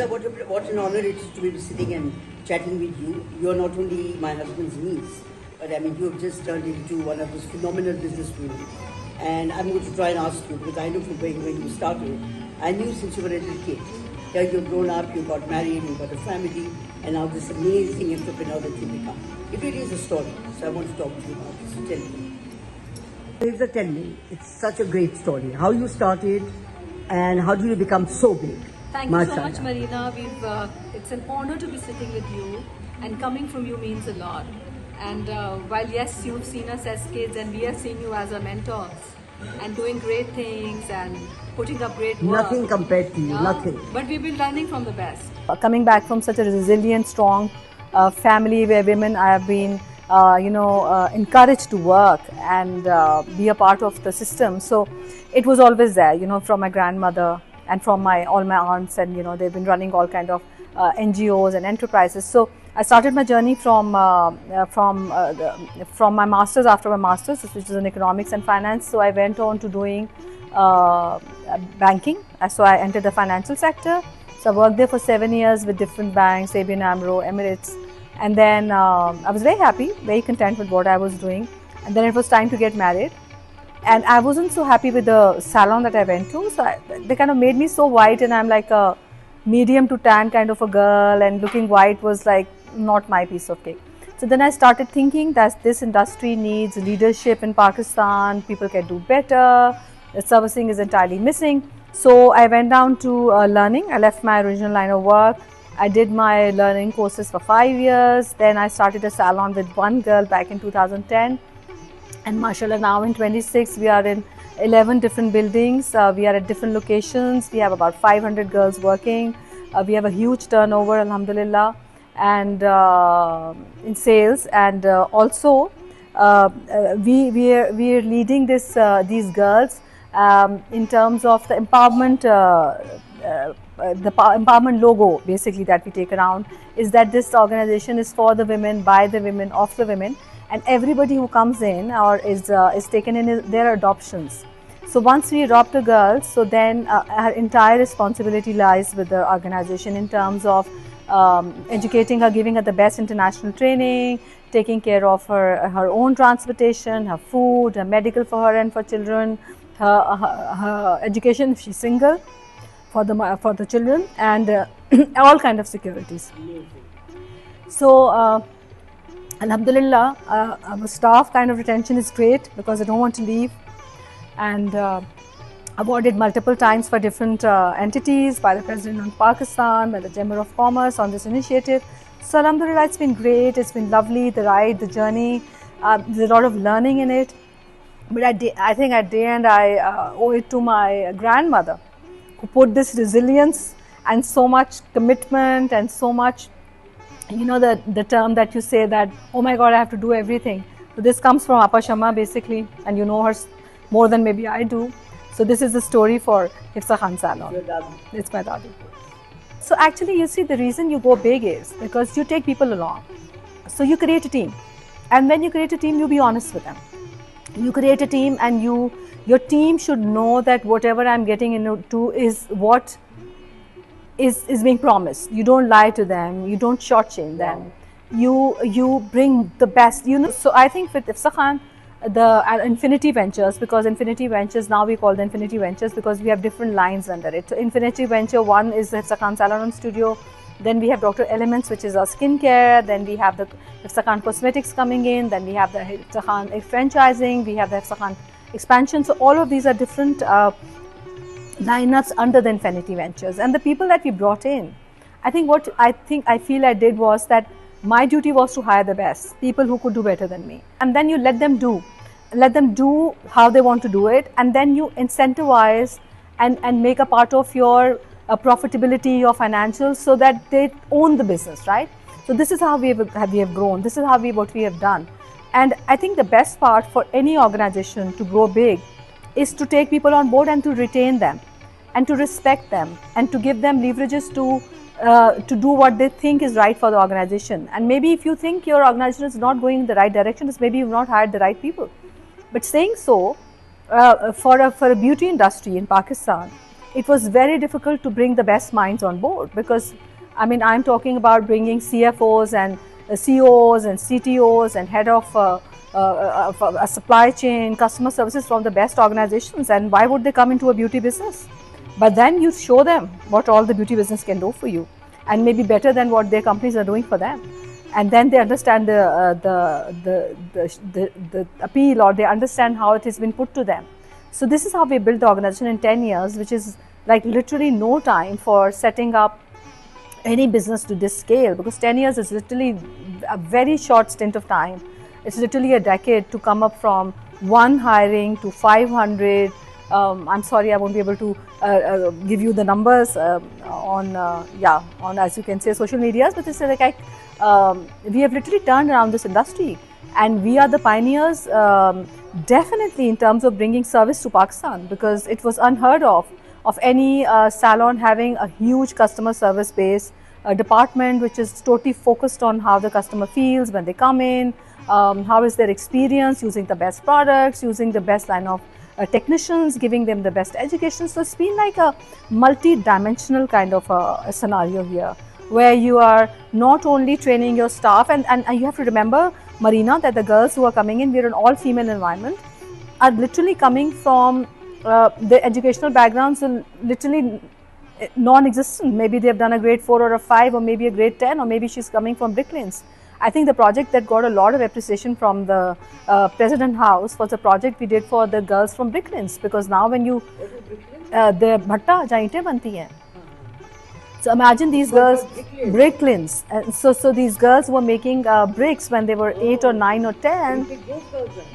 Hifza, what an honor it is to be sitting and chatting with you. You are not only my husband's niece, but I mean, you have just turned into one of those phenomenal businesswomen. And I'm going to try and ask you, because I know from when you started, I knew since you were a little kid. Here you've grown up, you got married, you got a family, and now this amazing entrepreneur that you become. It really is a story, so I want to talk to you about this. So tell me. Hifza, tell me, it's such a great story. How you started, and how did you become so big? Thank you so much, Marina. It's an honor to be sitting with you, and coming from you means a lot. And while yes, you've seen us as kids, and we have seen you as our mentors, and doing great things and putting up great work. Nothing compared to you, nothing. But we've been learning from the best. Coming back from such a resilient, strong family where women have been, encouraged to work and be a part of the system. So it was always there, from my grandmother and from all my aunts, and they've been running all kind of NGOs and enterprises. So I started my journey from my masters, after my masters, which is in economics and finance. So I went on to doing banking. So I entered the financial sector. So I worked there for 7 years with different banks, ABN AMRO, Emirates, and then I was very happy, very content with what I was doing. And then it was time to get married. And I wasn't so happy with the salon that I went to. So they kind of made me so white, and I'm like a medium to tan kind of a girl, and looking white was like not my piece of cake. So then I started thinking that this industry needs leadership in Pakistan, people can do better, the servicing is entirely missing. So I went down to learning. I left my original line of work. I did my learning courses for 5 years. Then I started a salon with one girl back in 2010. And mashallah, now in 26, we are in 11 different buildings. We are at different locations. We have about 500 girls working. We have a huge turnover, alhamdulillah, and in sales. And also, we are leading these girls in terms of the empowerment. The empowerment logo basically that we take around is that this organization is for the women, by the women, of the women, and everybody who comes in or is taken in their adoptions. So once we adopt a girl, so then her entire responsibility lies with the organization in terms of educating her, giving her the best international training, taking care of her own transportation, her food, her medical for her and for children, her education if she's single, for the children, and all kind of securities. So alhamdulillah, our staff kind of retention is great because they don't want to leave, and awarded multiple times for different entities by the President of Pakistan, by the Chamber of Commerce on this initiative. So alhamdulillah, it's been great, it's been lovely, the ride, the journey, there's a lot of learning in it. But I think at the end I owe it to my grandmother, who put this resilience and so much commitment and so much, the term that you say that, oh my God, I have to do everything. So this comes from Appa Shamma basically, and you know her more than maybe I do. So this is the story for Hifza Khan Salon. It's my dadu. So actually, you see, the reason you go big is because you take people along. So you create a team, and when you create a team, you be honest with them. You create a team, and your team should know that whatever I'm getting into is what is being promised. You don't lie to them, you don't shortchange them, you bring the best, So I think with Hifza Khan, the Infinity Ventures, because Infinity Ventures, now we call the Infinity Ventures because we have different lines under it. So Infinity Venture 1 is the Hifza Khan Salon and Studio. Then we have Dr. Elements, which is our skincare. Then we have the Hifza Khan Cosmetics coming in. Then we have the Hifza Khan franchising. We have the Hifza Khan expansion. So all of these are different lineups under the Infinity Ventures. And the people that we brought in, I feel I did was that my duty was to hire the best, people who could do better than me. And then you let them do how they want to do it, and then you incentivize and make a part of your profitability, your financials, so that they own the business, right? So this is how we have grown. This is what we have done. And I think the best part for any organization to grow big is to take people on board and to retain them and to respect them and to give them leverages to do what they think is right for the organization. And maybe if you think your organization is not going in the right direction, it's maybe you've not hired the right people. But saying so, for a beauty industry in Pakistan, it was very difficult to bring the best minds on board, because I mean, I'm talking about bringing CFOs and COOs and CTOs and head of a supply chain, customer services from the best organizations. And why would they come into a beauty business? But then you show them what all the beauty business can do for you, and maybe better than what their companies are doing for them. And then they understand the appeal, or they understand how it has been put to them. So this is how we built the organization in 10 years, which is like literally no time for setting up any business to this scale, because 10 years is literally a very short stint of time. It's literally a decade to come up from one hiring to 500. I'm sorry, I won't be able to give you the numbers on as you can say social medias, but it's like we have literally turned around this industry, and we are the pioneers definitely in terms of bringing service to Pakistan, because it was unheard of any salon having a huge customer service base, a department which is totally focused on how the customer feels when they come in, how is their experience using the best products, using the best line of technicians, giving them the best education. So it's been like a multi-dimensional kind of a scenario here, where you are not only training your staff, and you have to remember, Marina, that the girls who are coming in, we're an all-female environment, are literally coming from the educational backgrounds are literally non-existent. Maybe they have done a grade 4 or a 5, or maybe a grade 10, or maybe she's coming from Bricklanes. I think the project that got a lot of appreciation from the President House was a project we did for the girls from Bricklanes, because now when you the bhatta jahan itein banti hain. So imagine these girls, Bricklanes. So these girls were making bricks when they were 8 or 9 or 10.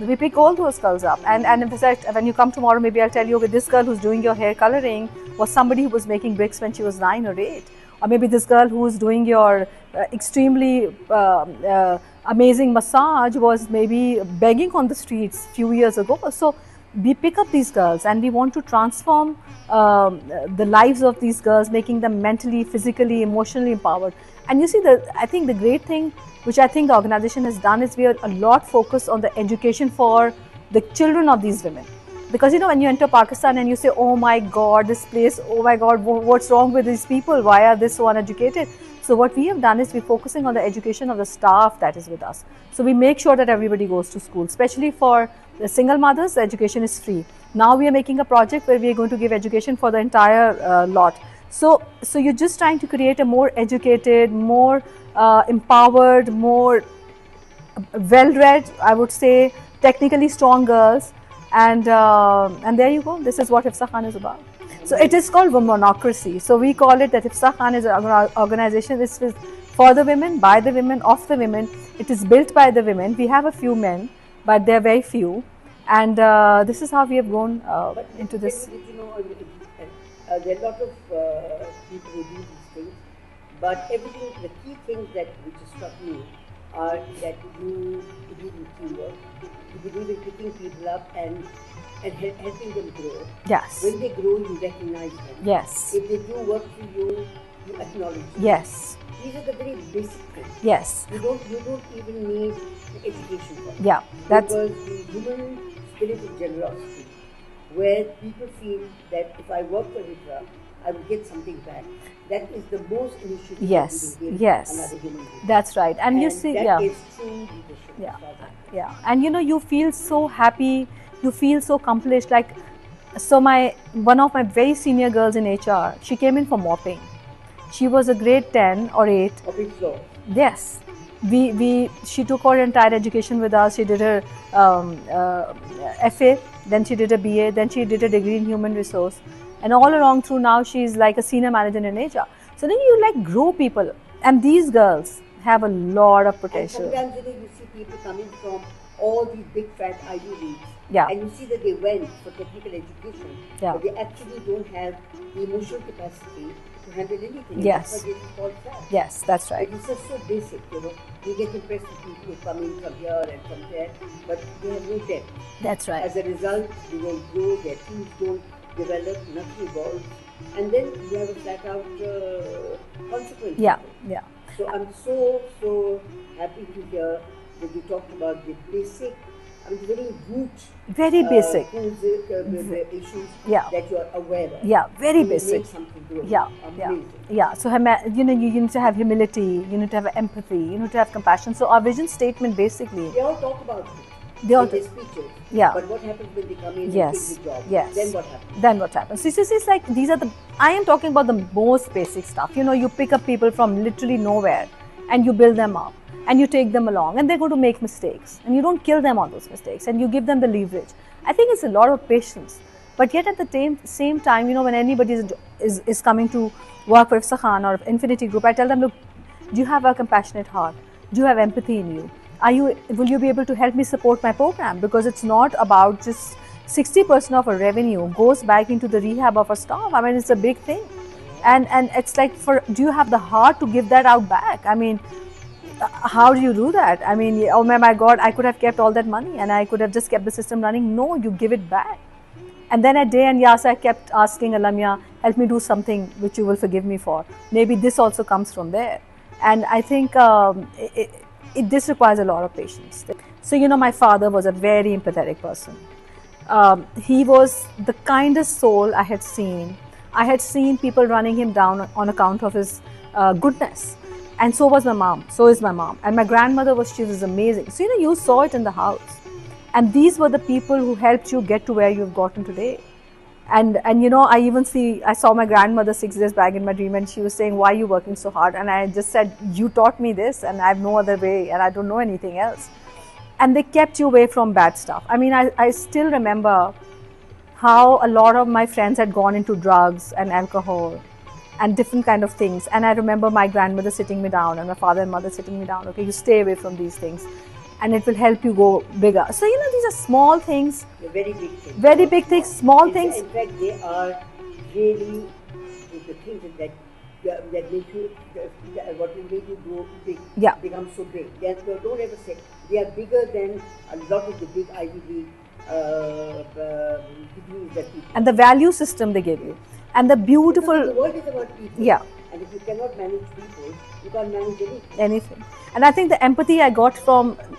We pick all those girls up. And in fact, when you come tomorrow, maybe I'll tell you, with this girl who's doing your hair coloring was somebody who was making bricks when she was 9 or 8. Or maybe this girl who's doing your extremely amazing massage was maybe begging on the streets few years ago. So we pick up these girls, and we want to transform the lives of these girls, making them mentally, physically, emotionally empowered. And you see, I think the great thing which I think the organization has done is we are a lot focused on the education for the children of these women. Because you know, when you enter Pakistan and you say, oh my God, this place, oh my God, what's wrong with these people? Why are they so uneducated? So what we have done is we're focusing on the education of the staff that is with us. So we make sure that everybody goes to school, especially for the single mothers, the education is free. Now we are making a project where we are going to give education for the entire lot. So you're just trying to create a more educated, more empowered, more well-read, I would say, technically strong girls. And there you go. This is what Hifsa Khan is about. So it is called womanocracy. So we call it that Hifsa Khan is an organization. This is for the women, by the women, of the women. It is built by the women. We have a few men, but they're very few. And this is how we have gone into this. You know, there are a lot of people who do these things, but everything, the key things that which struck me are that you believe in teamwork, you believe in picking people up and helping them grow. Yes. When they grow, you recognize them. Yes. If they do work for you, you acknowledge them. Yes. These are the very basic things. Yes. You don't even need the education for them. Yeah. That's because the human spirit of generosity, where people feel that if I work for Hifsa, I will get something back. That is the most initiative yes. you can give Yes. another human being. That's right. And you see, that yeah. is true leadership. Yeah. Yeah. And you know, you feel so happy, you feel so accomplished. Like, so one of my very senior girls in HR, she came in for mopping. She was a grade 10 or 8. Mopping floor. Yes. She took her entire education with us. She did her FA, then she did a BA, then she did a degree in human resource. And all along through now, she's like a senior manager in HR. So then you like grow people. And these girls have a lot of potential. And sometimes you see people coming from all these big fat Ivy Leagues. Yeah. And you see that they went for technical education, Yeah. but they actually don't have the emotional capacity to handle anything. Yes. That's why they fall flat. Yes, that's right. But it's just so basic, you know. You get impressed with people who come in from here and from there, but they have no depth. That's right. As a result, they don't grow, their teams don't develop, nothing evolves, and then you have a flat out consequence. Yeah, yeah. So I'm so happy to hear that you talked about the basic I mean, very root, Very basic. issues Yeah. that you are aware of. Yeah, very You basic. Make something grow. Yeah, Amazing. yeah. So you know, you need to have humility, you need to have empathy, you need to have compassion. So our vision statement basically, They all talk about it They all in their do. speeches. Yeah. But what happens when they come in and yes, take the job? yes. Then what happens? Then what happens? So it's like these are the. I am talking about the most basic stuff. You know, you pick up people from literally nowhere, and you build them up, and you take them along, and they're going to make mistakes, and you don't kill them on those mistakes, and you give them the leverage. I think it's a lot of patience. But yet at the same time, you know, when anybody is coming to work for Ifsa Khan or Infinity Group, I tell them, look, do you have a compassionate heart? Do you have empathy in you? Will you be able to help me support my program? Because it's not about just 60% of our revenue goes back into the rehab of our staff. I mean, it's a big thing. And it's like, do you have the heart to give that out back? I mean, how do you do that? I mean, oh my God, I could have kept all that money and I could have just kept the system running. No, you give it back. And then at Day and Yasa, I kept asking Alamia, help me do something which you will forgive me for. Maybe this also comes from there. And I think this requires a lot of patience. So, you know, my father was a very empathetic person. He was the kindest soul I had seen. I had seen people running him down on account of his goodness. And so was my mom. So is my mom. And my grandmother she was amazing. So, you know, you saw it in the house. And these were the people who helped you get to where you've gotten today. And you know, I saw my grandmother 6 days back in my dream, and she was saying, why are you working so hard? And I just said, you taught me this, and I have no other way, and I don't know anything else. And they kept you away from bad stuff. I mean, I still remember how a lot of my friends had gone into drugs and alcohol and different kind of things. And I remember my grandmother sitting me down and my father and mother sitting me down. Okay, you stay away from these things, and it will help you go bigger. So, you know, these are small things. They're very big things. Very big things, small things. In fact, they are really the things that make you, what will make you grow big, Yeah. become so big. Don't ever say, they are bigger than a lot of the big Ivy League degrees that people. And the value system they give you. And the beautiful. Because the world is about people. Yeah. And if you cannot manage people, you can't manage anything. And I think the empathy I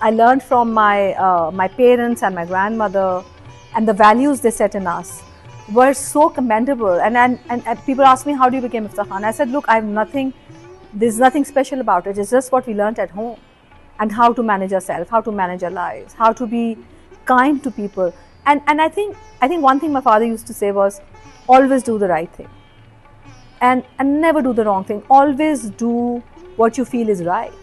learned from my parents and my grandmother, and the values they set in us were so commendable. And people ask me, how do you become Ifsa Khan? I said, look, there's nothing special about it. It's just what we learned at home, and how to manage ourselves, how to manage our lives, how to be kind to people. And I think one thing my father used to say was, always do the right thing. And never do the wrong thing. Always do what you feel is right.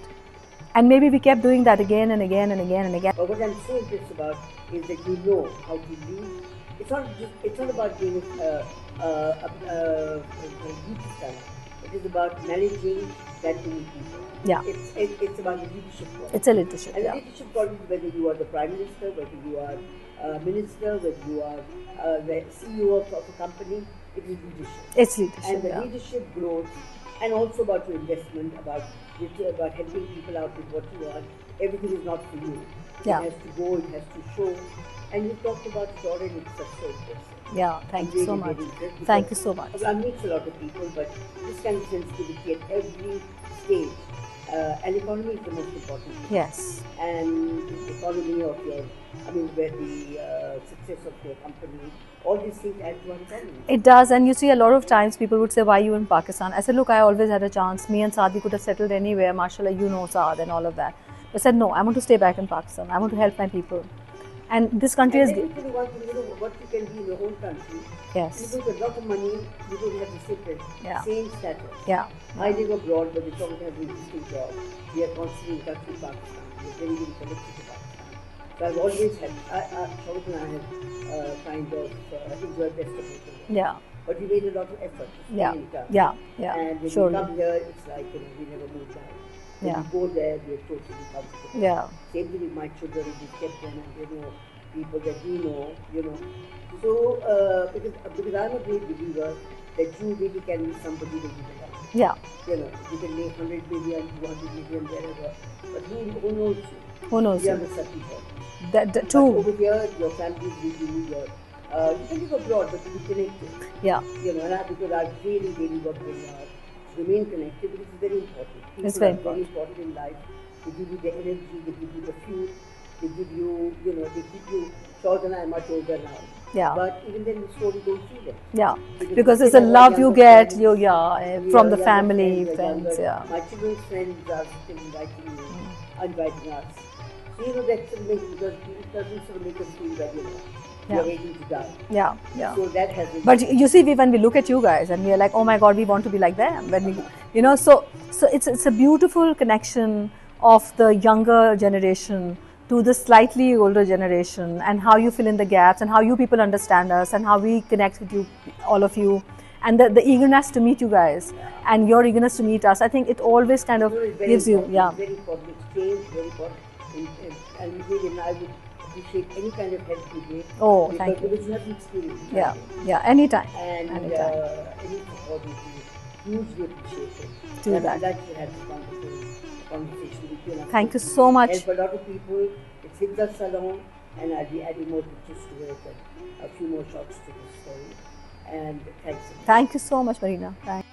And maybe we kept doing that again and again and again and again. But what I'm so impressed about is that you know how to lead. It's not about being a beauty style. It is about managing that many people. Yeah. It's about the leadership quality. It's a leadership. And yeah. the leadership quality, whether you are the Prime Minister, whether you are a minister, whether you are the CEO of a company, it is leadership. It's leadership. And the leadership growth, and also about your investment, about helping people out with what you want. Everything is not for you. Yeah. It has to go, it has to show. And you talked about it already, it's such so impressive. Yeah, thank you so much. Thank you so much. I meet a lot of people, but this kind of sensitivity at every stage. And economy is the most important thing. Yes. And the economy of where the success of your company, all these things add to our economy. It does, and you see a lot of times people would say, why are you in Pakistan? I said, look, I always had a chance. Me and Saadi could have settled anywhere, mashallah, you know Saad and all of that. But I said, no, I want to stay back in Pakistan. I want to help my people. And this country is... And let me tell you one thing, you know, what you can be in your own country. Yes. You with a lot of money, you don't have the same status. Yeah. I live abroad, but they don't have an existing job. We are constantly in touch with Pakistan. We are very, very connected to Pakistan. So I've always had, Shaukat and I have kind of enjoyed best of it. Yeah. But we made a lot of effort to stay in touch. Yeah. And when surely. we come here, it's like, we never moved out. When we go there, we are totally comfortable. Yeah. Same thing with my children, we kept them and, people that we know, So, because I'm a great believer that you really can be somebody that you belong. Yeah. You can make 100 million, 200 million, wherever. But who knows you? Who knows you? You? Are the certain person. That too. Over here, your family is with you, you can live abroad, but you be connected. Yeah. Because I've really, really worked very hard to remain connected, because it's very important. It's very important. Very important in life. They give you the energy, they give you the fuel. they give you, they keep you short and I'm much older now. Yeah. But even then, the story goes through them. Yeah, Because because we it's the have love you younger get, friends, from the younger family, friends, friends, yeah. My children's friends are still inviting me, inviting us. So, that's amazing because it doesn't sort of make us feel that, we Yeah. are waiting to die. Yeah, yeah. So that has been. But you see, when we look at you guys and we are like, oh my God, we want to be like them. When we, so it's a beautiful connection of the younger generation to the slightly older generation, and how you fill in the gaps, and how you people understand us, and how we connect with you, all of you, and the eagerness to meet you guys, and your eagerness to meet us. I think it always kind of It's very gives you, important. yeah. It's very important. Exchange, very important. And really, I would appreciate any kind of help you give. Oh, because, thank you. Because you have the experience. Yeah, yeah, anytime, And anytime. any support you do, hugely appreciate it. Do And that. I'm glad to have this wonderful conversation with you. And I'm Thank you sure so it much. help a lot of people. It's Hiddat Salon, and I'll be adding more pictures to it and a few more shots to this story. And thanks. Thank you so much, Marina. Thank